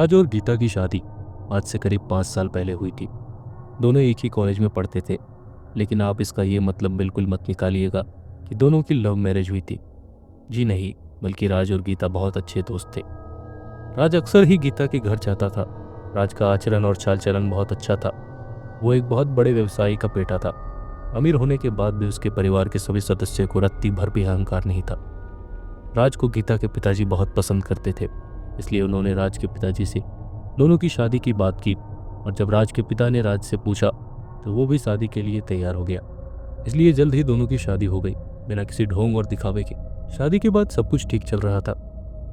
राज और गीता की शादी आज से करीब 5 साल पहले हुई थी। दोनों एक ही कॉलेज में पढ़ते थे, लेकिन आप इसका ये मतलब बिल्कुल मत निकालिएगा कि दोनों की लव मैरिज हुई थी। जी नहीं, बल्कि राज और गीता बहुत अच्छे दोस्त थे। राज अक्सर ही गीता के घर जाता था। राज का आचरण और चाल चलन बहुत अच्छा था। वो एक बहुत बड़े व्यवसायी का बेटा था। अमीर होने के बाद भी उसके परिवार के सभी सदस्यों को रत्ती भर भी अहंकार नहीं था। राज को गीता के पिताजी बहुत पसंद करते थे, इसलिए उन्होंने राज के पिताजी से दोनों की शादी की बात की। और जब राज के पिता ने राज से पूछा तो वो भी शादी के लिए तैयार हो गया। इसलिए जल्द ही दोनों की शादी हो गई, बिना किसी ढोंग और दिखावे के। शादी के बाद सब कुछ ठीक चल रहा था।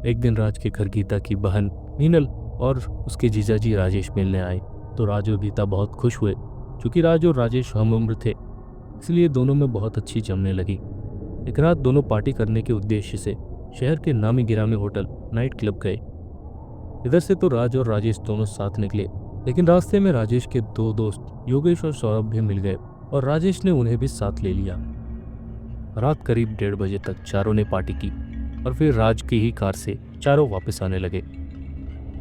एक दिन राज के घर गीता की बहन मीनल और उसके जीजाजी राजेश मिलने आए, तो राज और गीता बहुत खुश हुए। क्योंकि राज और राजेश हम उम्र थे, इसलिए दोनों में बहुत अच्छी जमने लगी। एक रात दोनों पार्टी करने के उद्देश्य से शहर के नामी गिरामी होटल नाइट क्लब गए। इधर से तो राज और राजेश दोनों साथ निकले, लेकिन रास्ते में राजेश के दो दोस्त योगेश और सौरभ भी मिल गए और राजेश ने उन्हें भी साथ ले लिया। रात करीब 1:30 बजे तक चारों ने पार्टी की और फिर राज की ही कार से चारों वापस आने लगे।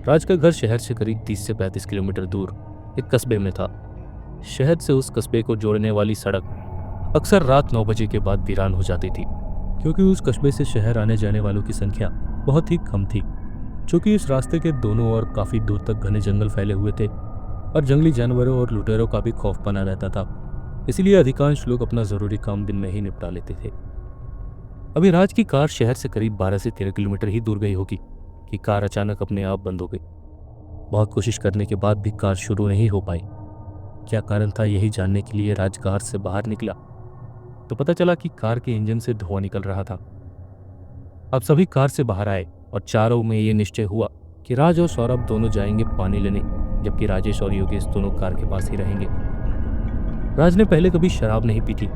राज का घर शहर से करीब 30 से 35 किलोमीटर दूर एक कस्बे में था। शहर से उस कस्बे को जोड़ने वाली सड़क अक्सर रात 9 बजे के बाद वीरान हो जाती थी, क्योंकि उस कस्बे से शहर आने जाने वालों की संख्या बहुत ही कम थी। चूँकि इस रास्ते के दोनों ओर काफ़ी दूर तक घने जंगल फैले हुए थे और जंगली जानवरों और लुटेरों का भी खौफ बना रहता था, इसलिए अधिकांश लोग अपना ज़रूरी काम दिन में ही निपटा लेते थे। अभी राज की कार शहर से करीब 12 से 13 किलोमीटर ही दूर गई होगी कि कार अचानक अपने आप बंद हो गई। बहुत कोशिश करने के बाद भी कार शुरू नहीं हो पाई। क्या कारण था, यही जानने के लिए राज कार से बाहर निकला तो पता चला कि कार के इंजन से धुआं निकल रहा था। अब सभी कार से बाहर आए और चारों में ये निश्चय हुआ कि राज और सौरभ दोनों जाएंगे पानी लेने, जबकि राजेश और योगेश दोनों कार के पास ही रहेंगे। राज ने पहले कभी शराब नहीं पी थी।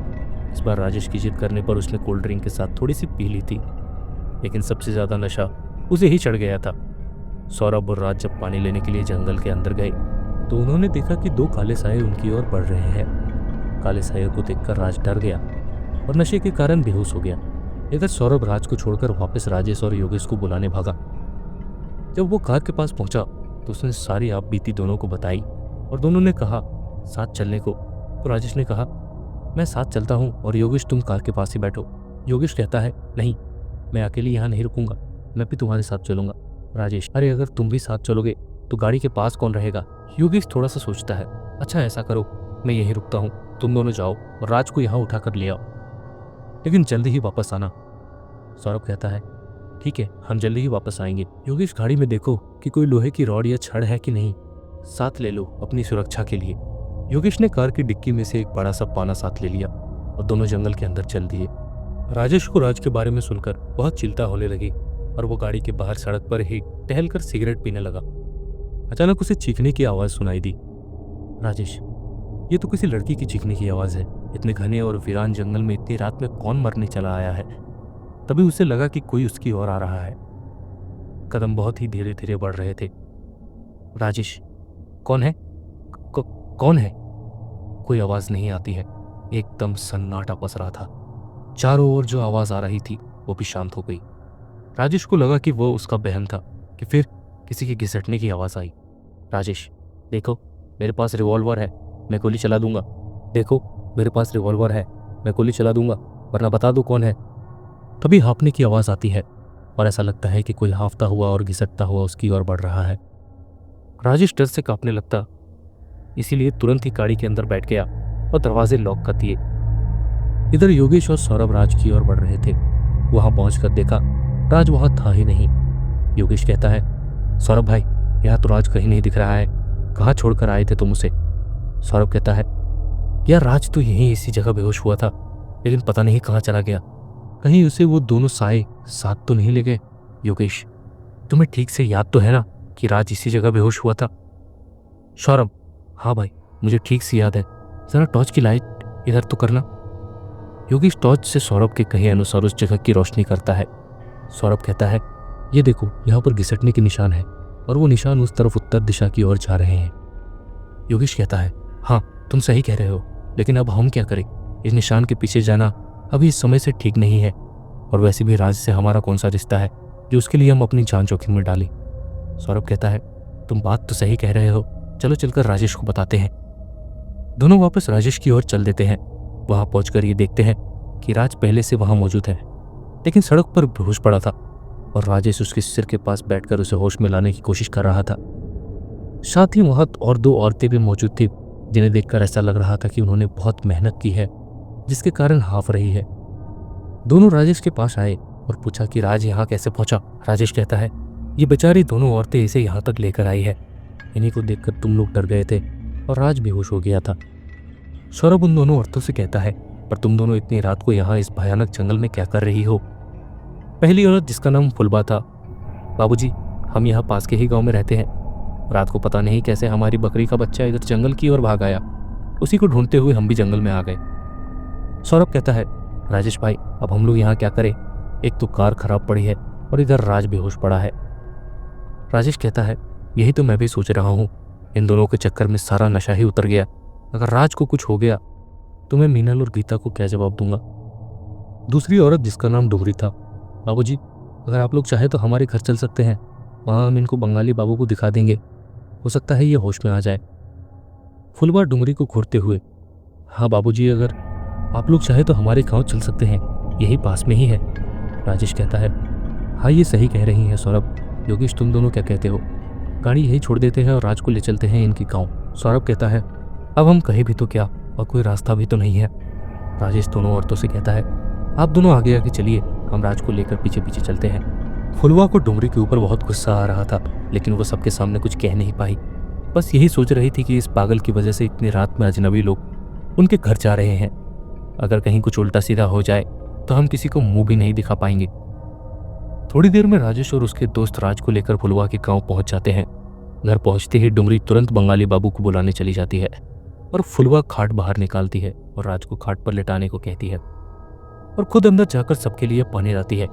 इस बार राजेश की जिद करने पर उसने कोल्ड ड्रिंक के साथ थोड़ी सी पी ली थी, लेकिन सबसे ज्यादा नशा उसे ही चढ़ गया था। सौरभ और राज जब पानी लेने के लिए जंगल के अंदर गए तो उन्होंने देखा कि 2 काले साए उनकी ओर बढ़ रहे हैं। काले साए को देखकर राज डर गया और नशे के कारण बेहोश हो गया। इधर सौरभ राज को छोड़कर वापस राजेश और योगेश को बुलाने भागा। जब वो कार के पास पहुंचा तो उसने सारी आप बीती दोनों को बताई और दोनों ने कहा साथ चलने को। तो राजेश ने कहा मैं साथ चलता हूं और योगेश तुम कार के पास ही बैठो। योगेश कहता है नहीं, मैं अकेले यहाँ नहीं रुकूंगा, मैं भी तुम्हारे साथ चलूंगा। राजेश अरे अगर तुम भी साथ चलोगे तो गाड़ी के पास कौन रहेगा। योगेश थोड़ा सा सोचता है, अच्छा ऐसा करो, मैं यहीं रुकता हूँ, तुम दोनों जाओ और राज को यहाँ उठा कर ले आओ, लेकिन जल्दी ही वापस आना। सौरभ कहता है ठीक है, हम जल्दी ही वापस आएंगे। योगेश गाड़ी में देखो कि कोई लोहे की रॉड या छड़ है कि नहीं, साथ ले लो अपनी सुरक्षा के लिए। योगेश ने कार की डिक्की में से एक बड़ा सा पाना साथ ले लिया और दोनों जंगल के अंदर चल दिए। राजेश को राज के बारे में सुनकर बहुत चिंता होने लगी और वो गाड़ी के बाहर सड़क पर ही टहलकर सिगरेट पीने लगा। अचानक उसे चीखने की आवाज सुनाई दी। राजेश ये तो किसी लड़की की चीखने की आवाज है। इतने घने और वीरान जंगल में इतनी रात में कौन मरने चला आया है। तभी उसे लगा कि कोई उसकी ओर आ रहा है। कदम बहुत ही धीरे धीरे बढ़ रहे थे। राजेश कौन है, कौन है। कोई आवाज नहीं आती है। एकदम सन्नाटा पसरा था। चारों ओर जो आवाज आ रही थी वो भी शांत हो गई। राजेश को लगा कि वो उसका बहन था कि फिर किसी के घिसटने की आवाज आई। राजेश देखो मेरे पास रिवॉल्वर है, मैं गोली चला दूंगा। देखो मेरे पास रिवॉल्वर है, मैं गोली चला दूंगा, वरना बता दो कौन है। तभी हाँफने की आवाज आती है और ऐसा लगता है कि कोई हाँफता हुआ और घिसटता हुआ उसकी ओर बढ़ रहा है। राजेश डर से कांपने लगता, इसीलिए तुरंत ही गाड़ी के अंदर बैठ गया और दरवाजे लॉक कर दिए। इधर योगेश और सौरभ राज की ओर बढ़ रहे थे। वहां पहुंचकर देखा राज वहां था ही नहीं। योगेश कहता है सौरभ भाई, यहाँ तो राज कहीं नहीं दिख रहा है, कहाँ छोड़कर आए थे तुम उसे। सौरभ कहता है यार राज तो यहीं इसी जगह बेहोश हुआ था, लेकिन पता नहीं कहाँ चला गया। कहीं उसे वो दोनों साए साथ तो नहीं ले गए। योगेश तुम्हें ठीक से याद तो है ना कि राज इसी जगह बेहोश हुआ था। सौरभ हाँ भाई, मुझे ठीक से याद है, जरा टॉर्च की लाइट इधर तो करना। योगेश टॉर्च से सौरभ के कहे अनुसार उस जगह की रोशनी करता है। सौरभ कहता है ये देखो यहाँ पर घिसटने के निशान है और वो निशान उस तरफ उत्तर दिशा की ओर जा रहे हैं। योगेश कहता है हाँ तुम सही कह रहे हो, लेकिन अब हम क्या करें। इस निशान के पीछे जाना अभी इस समय से ठीक नहीं है, और वैसे भी राज से हमारा कौन सा रिश्ता है जो उसके लिए हम अपनी जान जोखिम में डालें। सौरभ कहता है तुम बात तो सही कह रहे हो, चलो चलकर राजेश को बताते हैं। दोनों वापस राजेश की ओर चल देते हैं। वहां पहुंचकर ये देखते हैं कि राज पहले से वहां मौजूद है, लेकिन सड़क पर बेहोश पड़ा था और राजेश उसके सिर के पास बैठकर उसे होश में लाने की कोशिश कर रहा था। साथ ही वहां और दो औरतें भी मौजूद थी, जिन्हें देखकर ऐसा लग रहा था कि उन्होंने बहुत मेहनत की है, जिसके कारण हाफ रही है। दोनों राजेश के पास आए और पूछा कि राज यहाँ कैसे पहुंचा। राजेश कहता है, ये बेचारी दोनों औरतें इसे यहाँ तक लेकर आई है। इन्हीं को देखकर तुम लोग डर गए थे और राज बेहोश हो गया था। सौरभ उन दोनों औरतों से कहता है, पर तुम दोनों इतनी रात को यहाँ इस भयानक जंगल में क्या कर रही हो? पहली औरत, जिसका नाम फुलबा था, बाबूजी, हम यहाँ पास के ही गांव में रहते हैं। रात को पता नहीं कैसे हमारी बकरी का बच्चा इधर जंगल की ओर भाग आया। उसी को ढूंढते हुए हम भी जंगल में आ गए। सौरभ कहता है, राजेश भाई, अब हम लोग यहाँ क्या करें? एक तो कार खराब पड़ी है और इधर राज बेहोश पड़ा है। राजेश कहता है, यही तो मैं भी सोच रहा हूँ। इन दोनों के चक्कर में सारा नशा ही उतर गया। अगर राज को कुछ हो गया तो मैं मीनल और गीता को क्या जवाब दूंगा? दूसरी औरत, जिसका नाम डुंगरी था, बाबूजी, अगर आप लोग चाहे तो हमारे घर चल सकते हैं। वहाँ हम इनको बंगाली बाबू को दिखा देंगे, हो सकता है ये होश में आ जाए। फुलवा डुंगरी को घूरते हुए, हाँ बाबूजी, अगर आप लोग चाहे तो हमारे गांव चल सकते हैं, यही पास में ही है। राजेश कहता है, हाँ ये सही कह रही हैं सौरभ। योगेश, तुम दोनों क्या कहते हो? गाड़ी यही छोड़ देते हैं और राज को ले चलते हैं इनके गाँव। सौरभ कहता है, अब हम कहीं भी तो क्या, और कोई रास्ता भी तो नहीं है। राजेश दोनों औरतों से कहता है, आप दोनों आगे आगे चलिए, हम राज को लेकर पीछे पीछे चलते हैं। फुलवा को डुंगरी के ऊपर बहुत गुस्सा आ रहा था, लेकिन वो सबके सामने कुछ कह नहीं पाई। बस यही सोच रही थी कि इस पागल की वजह से इतनी रात में अजनबी लोग उनके घर जा रहे हैं। अगर कहीं कुछ उल्टा सीधा हो जाए तो हम किसी को मुंह भी नहीं दिखा पाएंगे। थोड़ी देर में राजेश और उसके दोस्त राज को लेकर फुलवा के गांव पहुंच जाते हैं। घर पहुंचते ही डुंगरी तुरंत बंगाली बाबू को बुलाने चली जाती है और फुलवा खाट बाहर निकालती है और राज को खाट पर लेटाने को कहती है और खुद अंदर जाकर सबके लिए पानी लाती है।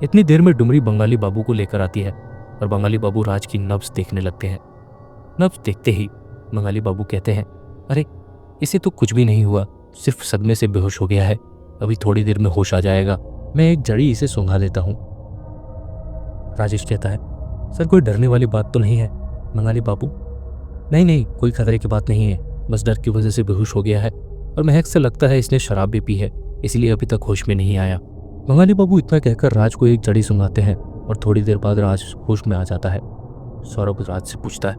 इतनी देर में डुंगरी बंगाली बाबू को लेकर आती है और बंगाली बाबू राज की नब्ज देखने लगते हैं। नब्ज देखते ही बंगाली बाबू कहते हैं, अरे इसे तो कुछ भी नहीं हुआ, सिर्फ सदमे से बेहोश हो गया है, अभी थोड़ी देर में होश आ जाएगा, मैं एक जड़ी इसे सूंघा देता हूँ। राजेश कहता है, सर कोई डरने वाली बात तो नहीं है? बंगाली बाबू, नहीं नहीं, कोई खतरे की बात नहीं है, बस डर की वजह से बेहोश हो गया है और महक से लगता है इसने शराब भी पी है, इसलिए अभी तक होश में नहीं आया। बंगाली बाबू इतना कहकर राज को एक जड़ी सूंघाते हैं और थोड़ी देर बाद राज होश में आ जाता है। सौरभ राज से पूछता है,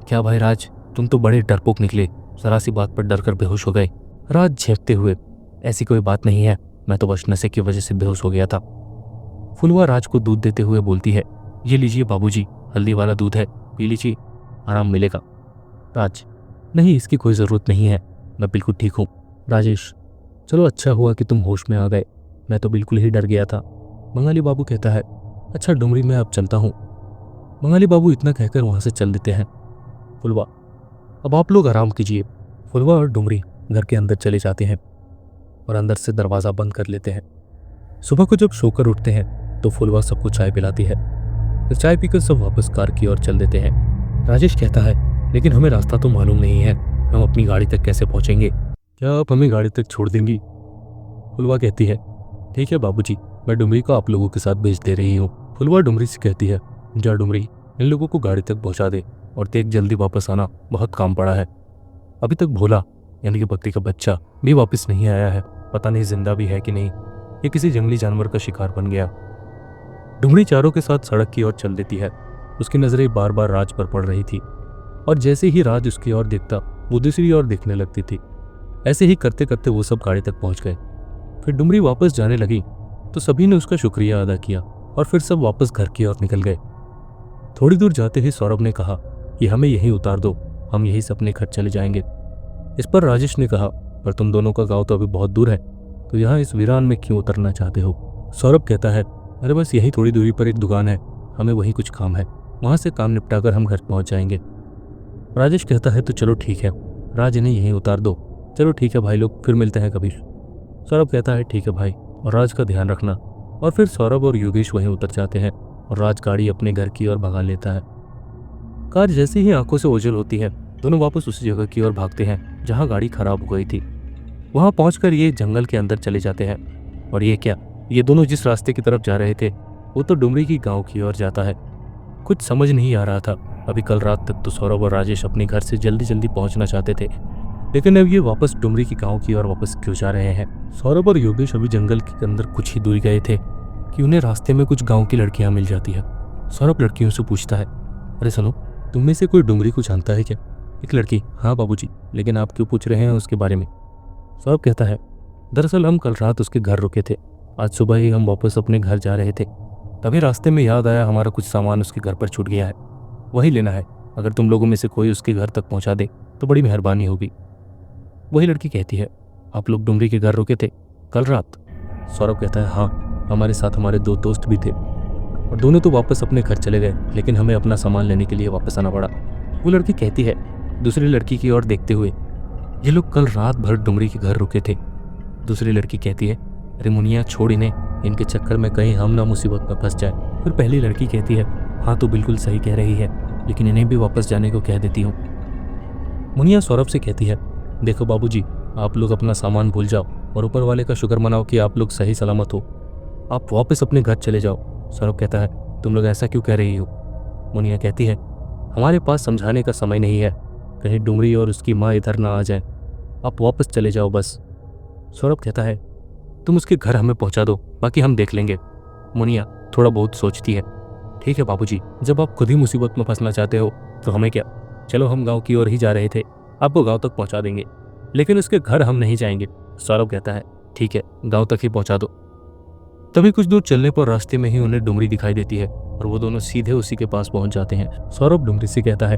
क्या भाई राज, तुम तो बड़े डरपोक निकले, जरा सी बात पर डर कर बेहोश हो गए। राज झेपते हुए, ऐसी कोई बात नहीं है, मैं तो बस नशे की वजह से बेहोश हो गया था। फुलवा राज को दूध देते हुए बोलती है, ये लीजिए बाबूजी, हल्दी वाला दूध है, पी लीजिए, आराम मिलेगा। राज, नहीं इसकी कोई ज़रूरत नहीं है, मैं बिल्कुल ठीक हूँ। राजेश, चलो अच्छा हुआ कि तुम होश में आ गए, मैं तो बिल्कुल ही डर गया था। बंगाली बाबू कहता है, अच्छा डुंगरी, मैं अब चलता हूँ। बंगाली बाबू इतना कहकर वहाँ से चल देते हैं। फुलवा, अब आप लोग आराम कीजिए। फुलवा और डुंगरी घर के अंदर चले जाते हैं और अंदर से दरवाज़ा बंद कर लेते हैं। सुबह को जब सोकर उठते हैं तो फुलवा सबको चाय पिलाती है। फिर चाय पीकर सब वापस कार की ओर चल देते हैं। राजेश कहता है, लेकिन हमें रास्ता तो मालूम नहीं है, हम अपनी गाड़ी तक कैसे पहुंचेंगे? क्या आप हमें गाड़ी तक छोड़ देंगी? फुलवा कहती है, ठीक है बाबूजी, मैं डुमरी को आप लोगों के साथ भेज दे रही हूँ। फुलवा डुमरी से कहती है, जा डुमरी, इन लोगों को गाड़ी तक पहुँचा दे और देख जल्दी वापस आना, बहुत काम पड़ा है। अभी तक भोला यानी कि बकरी का बच्चा भी वापस नहीं आया है, पता नहीं जिंदा भी है कि नहीं, ये किसी जंगली जानवर का शिकार बन गया। डुमरी चारों के साथ सड़क की ओर चल देती है। उसकी नजरें बार बार राज पर पड़ रही थी और जैसे ही राज उसकी ओर देखता वो दूसरी ओर देखने लगती थी। ऐसे ही करते करते वो सब गाड़ी तक पहुंच गए। फिर डुमरी वापस जाने लगी तो सभी ने उसका शुक्रिया अदा किया और फिर सब वापस घर की ओर निकल गए। थोड़ी दूर जाते ही सौरभ ने कहा कि हमें यहीं उतार दो, हम यहीं से अपने घर चले जाएंगे। इस पर राजेश ने कहा, पर तुम दोनों का गांव तो अभी बहुत दूर है, तो यहाँ इस वीरान में क्यों उतरना चाहते हो? सौरभ कहता है, अरे बस यही थोड़ी दूरी पर एक दुकान है, हमें वहीं कुछ काम है, वहाँ से काम निपटाकर हम घर पहुँच जाएंगे। राजेश कहता है, तो चलो ठीक है, राज इन्हें यहीं उतार दो। चलो ठीक है भाई लोग, फिर मिलते हैं कभी। सौरभ कहता है, ठीक है भाई, और राज का ध्यान रखना। और फिर सौरभ और योगेश वहीं उतर जाते हैं और राज गाड़ी अपने घर की ओर भगा लेता है। कार जैसे ही आंखों से ओझल होती है, दोनों वापस उसी जगह की ओर भागते हैं जहां गाड़ी खराब हो गई थी। वहां पहुंचकर ये जंगल के अंदर चले जाते हैं। और ये क्या, ये दोनों जिस रास्ते की तरफ जा रहे थे वो तो डुमरी की गांव की ओर जाता है। कुछ समझ नहीं आ रहा था अभी कल रात तक तो सौरभ और राजेश अपने घर से जल्दी जल्दी पहुंचना चाहते थे, लेकिन अब ये वापस डुमरी के गांव की ओर वापस क्यों जा रहे हैं। सौरभ और योगेश अभी जंगल के अंदर कुछ ही दूर गए थे कि उन्हें रास्ते में कुछ गांव की लड़कियां मिल जाती है। सौरभ लड़कियों से पूछता है, अरे सुनो, तुम में से कोई डुमरी को जानता है क्या? एक लड़की, हाँ बाबूजी, लेकिन आप क्यों पूछ रहे हैं उसके बारे में? सौरभ कहता है, दरअसल हम कल रात उसके घर रुके थे, आज सुबह ही हम वापस अपने घर जा रहे थे, तभी रास्ते में याद आया हमारा कुछ सामान उसके घर पर छूट गया है, वही लेना है। अगर तुम लोगों में से कोई उसके घर तक पहुंचा दे तो बड़ी मेहरबानी होगी। वही लड़की कहती है, आप लोग डुमरी के घर रुके थे कल रात? सौरभ कहता है, हाँ, हमारे साथ हमारे 2 दोस्त भी थे और दोनों तो वापस अपने घर चले गए, लेकिन हमें अपना सामान लेने के लिए वापस आना पड़ा। वो लड़की कहती है, दूसरी लड़की की ओर देखते हुए, ये लोग कल रात भर डुमरी के घर रुके थे। दूसरी लड़की कहती है, अरे मुनिया छोड़ इन्हें, इनके चक्कर में कहीं हम ना मुसीबत में फंस जाए। फिर पहली लड़की कहती है, हाँ तो बिल्कुल सही कह रही है, लेकिन इन्हें भी वापस जाने को कह देती हूँ। मुनिया सौरभ से कहती है, देखो बाबूजी, आप लोग अपना सामान भूल जाओ और ऊपर वाले का शुक्र मनाओ कि आप लोग सही सलामत हो, आप वापस अपने घर चले जाओ। सौरभ कहता है, तुम लोग ऐसा क्यों कह रही हो? मुनिया कहती है, हमारे पास समझाने का समय नहीं है, कहीं डुमरी और उसकी माँ इधर ना आ जाए, आप वापस चले जाओ बस। सौरभ कहता है, तुम उसके घर हमें पहुंचा दो, बाकी हम देख लेंगे। मुनिया थोड़ा बहुत सोचती है, ठीक है बाबूजी, जब आप खुद ही मुसीबत में फंसना चाहते हो तो हमें क्या, चलो हम गांव की ओर ही जा रहे थे, आपको गांव तक पहुंचा देंगे, लेकिन उसके घर हम नहीं जाएंगे। सौरभ कहता है, ठीक है, गांव तक ही पहुंचा दो। तभी कुछ दूर चलने पर रास्ते में ही उन्हें डुमरी दिखाई देती है और वो दोनों सीधे उसी के पास पहुंच जाते हैं। सौरभ डुमरी से कहता है,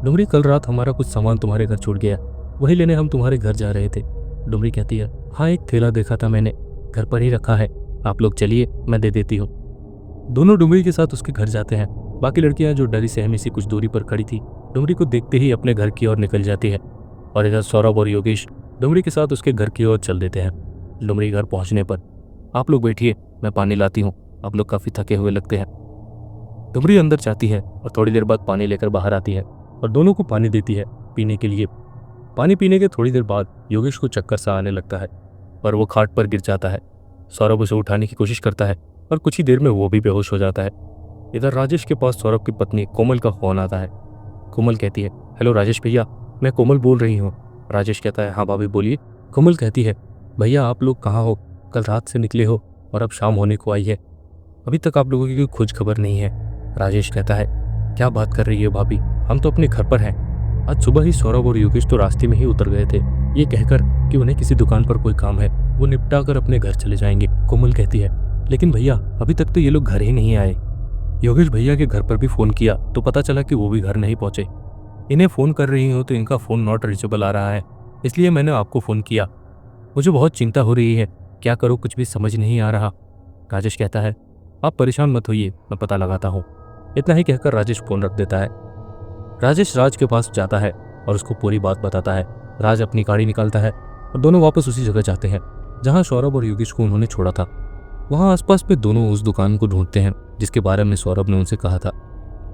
डुमरी, कल रात हमारा कुछ सामान तुम्हारे घर छूट गया, वही लेने हम तुम्हारे घर जा रहे थे। डुमरी कहती है, हाँ एक थैला देखा था मैंने, घर पर ही रखा है, आप लोग चलिए मैं दे देती हूँ। दोनों डुमरी के साथ उसके घर जाते हैं। बाकी लड़कियां जो डरी सहमी सी कुछ दूरी पर खड़ी थी, डुमरी को देखते ही अपने घर की ओर निकल जाती है और इधर सौरभ और योगेश डुमरी के साथ उसके घर की ओर चल देते हैं। डुमरी घर पहुंचने पर, आप लोग बैठिए, मैं पानी लाती हूँ, आप लोग काफ़ी थके हुए लगते हैं। डुमरी अंदर जाती है और थोड़ी देर बाद पानी लेकर बाहर आती है और दोनों को पानी देती है पीने के लिए। पानी पीने के थोड़ी देर बाद योगेश को चक्कर सा आने लगता है और वो खाट पर गिर जाता है। सौरभ उसे उठाने की कोशिश करता है और कुछ ही देर में वो भी बेहोश हो जाता है। इधर राजेश के पास सौरभ की पत्नी कोमल का फोन आता है। कोमल कहती है, हेलो राजेश भैया, मैं कोमल बोल रही हूँ। राजेश कहता है, हाँ भाभी बोलिए। कोमल कहती है, भैया आप लोग कहाँ हो? कल रात से निकले हो और अब शाम होने को आई है, अभी तक आप लोगों की कोई खोज खबर नहीं है। राजेश कहता है, क्या बात कर रही है भाभी, हम तो अपने घर पर हैं। आज सुबह ही सौरभ और योगेश तो रास्ते में ही उतर गए थे, ये कहकर कि उन्हें किसी दुकान पर कोई काम है, वो निपटा कर अपने घर चले जाएंगे। कोमल कहती है, लेकिन भैया अभी तक तो ये लोग घर ही नहीं आए। योगेश भैया के घर पर भी फ़ोन किया तो पता चला कि वो भी घर नहीं पहुंचे। इन्हें फ़ोन कर रही हूँ तो इनका फ़ोन नॉट रीचेबल आ रहा है, इसलिए मैंने आपको फ़ोन किया। मुझे बहुत चिंता हो रही है, क्या करूँ कुछ भी समझ नहीं आ रहा। राजेश कहता है, आप परेशान मत होइए, मैं पता लगाता हूँ। इतना ही कहकर राजेश फ़ोन रख देता है। राजेश राज के पास जाता है और उसको पूरी बात बताता है। राज अपनी गाड़ी निकालता है और दोनों वापस उसी जगह जाते हैं जहाँ सौरभ और योगेश को उन्होंने छोड़ा था। वहाँ आसपास में दोनों उस दुकान को ढूंढते हैं जिसके बारे में सौरभ ने उनसे कहा था,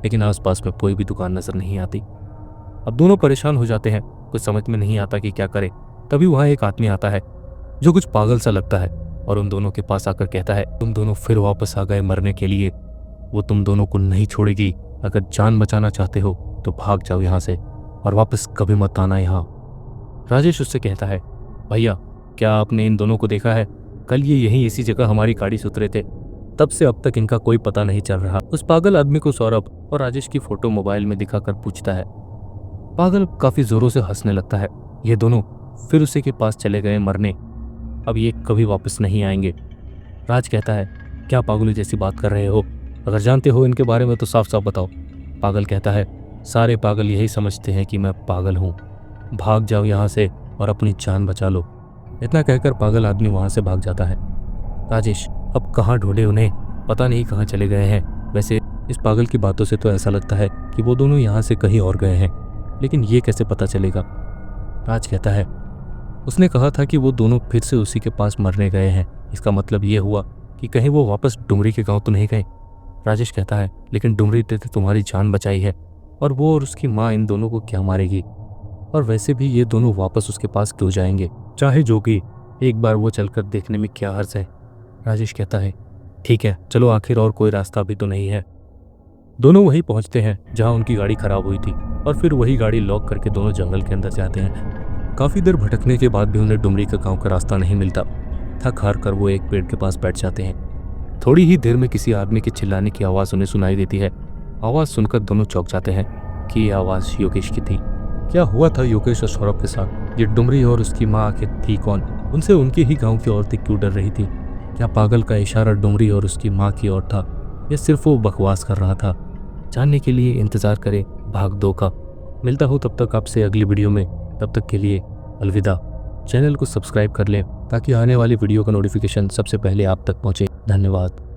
लेकिन आसपास में कोई भी दुकान नजर नहीं आती। अब दोनों परेशान हो जाते हैं, कुछ समझ में नहीं आता कि क्या करें। तभी वहाँ एक आदमी आता है जो कुछ पागल सा लगता है और उन दोनों के पास आकर कहता है, तुम दोनों फिर वापस आ गए मरने के लिए, वो तुम दोनों को नहीं छोड़ेगी। अगर जान बचाना चाहते हो तो भाग जाओ यहाँ से और वापस कभी मत आना यहाँ। राजेश उससे कहता है, भैया क्या आपने इन दोनों को देखा है? कल ये यहीं इसी जगह हमारी गाड़ी से उतरे थे, तब से अब तक इनका कोई पता नहीं चल रहा। उस पागल आदमी को सौरभ और राजेश की फोटो मोबाइल में दिखाकर पूछता है। पागल काफी जोरों से हंसने लगता है। ये दोनों फिर उसी के पास चले गए मरने, अब ये कभी वापस नहीं आएंगे। राज कहता है, क्या पागलों जैसी बात कर रहे हो? अगर जानते हो इनके बारे में तो साफ साफ बताओ। पागल कहता है, सारे पागल यही समझते हैं कि मैं पागल हूँ, भाग जाओ यहाँ से और अपनी जान बचा लो। इतना कहकर पागल आदमी वहाँ से भाग जाता है। राजेश, अब कहाँ ढूंढे उन्हें, पता नहीं कहाँ चले गए हैं। वैसे इस पागल की बातों से तो ऐसा लगता है कि वो दोनों यहाँ से कहीं और गए हैं, लेकिन ये कैसे पता चलेगा? राज कहता है, उसने कहा था कि वो दोनों फिर से उसी के पास मरने गए हैं, इसका मतलब ये हुआ कि कहीं वो वापस डुमरी के गांव तो नहीं गए। राजेश कहता है, लेकिन डुमरी ने तुम्हारी जान बचाई है और वो और उसकी माँ इन दोनों को क्या मारेगी? और वैसे भी ये दोनों वापस उसके पास क्यों जाएंगे? चाहे जो कि एक बार वो चलकर देखने में क्या हर्ज है। राजेश कहता है, ठीक है चलो, आखिर और कोई रास्ता भी तो नहीं है। दोनों वहीं पहुंचते हैं जहां उनकी गाड़ी खराब हुई थी और फिर वही गाड़ी लॉक करके दोनों जंगल के अंदर जाते हैं। काफ़ी देर भटकने के बाद भी उन्हें डुमरी के गांव का रास्ता नहीं मिलता। थक हार कर वो एक पेड़ के पास बैठ जाते हैं। थोड़ी ही देर में किसी आदमी के चिल्लाने की आवाज़ उन्हें सुनाई देती है। आवाज़ सुनकर दोनों चौंक जाते हैं कि ये आवाज़ योगेश की थी। क्या हुआ था योगेश और सौरभ के साथ? ये डुमरी और उसकी माँ आखिर थी कौन? उनसे उनके ही गांव की औरतें क्यों डर रही थी? क्या पागल का इशारा डुमरी और उसकी माँ की ओर था या सिर्फ वो बकवास कर रहा था? जानने के लिए इंतज़ार करें भाग 2 का। मिलता हूँ तब तक आपसे अगली वीडियो में। तब तक के लिए अलविदा। चैनल को सब्सक्राइब कर लें ताकि आने वाली वीडियो का नोटिफिकेशन सबसे पहले आप तक पहुँचे। धन्यवाद।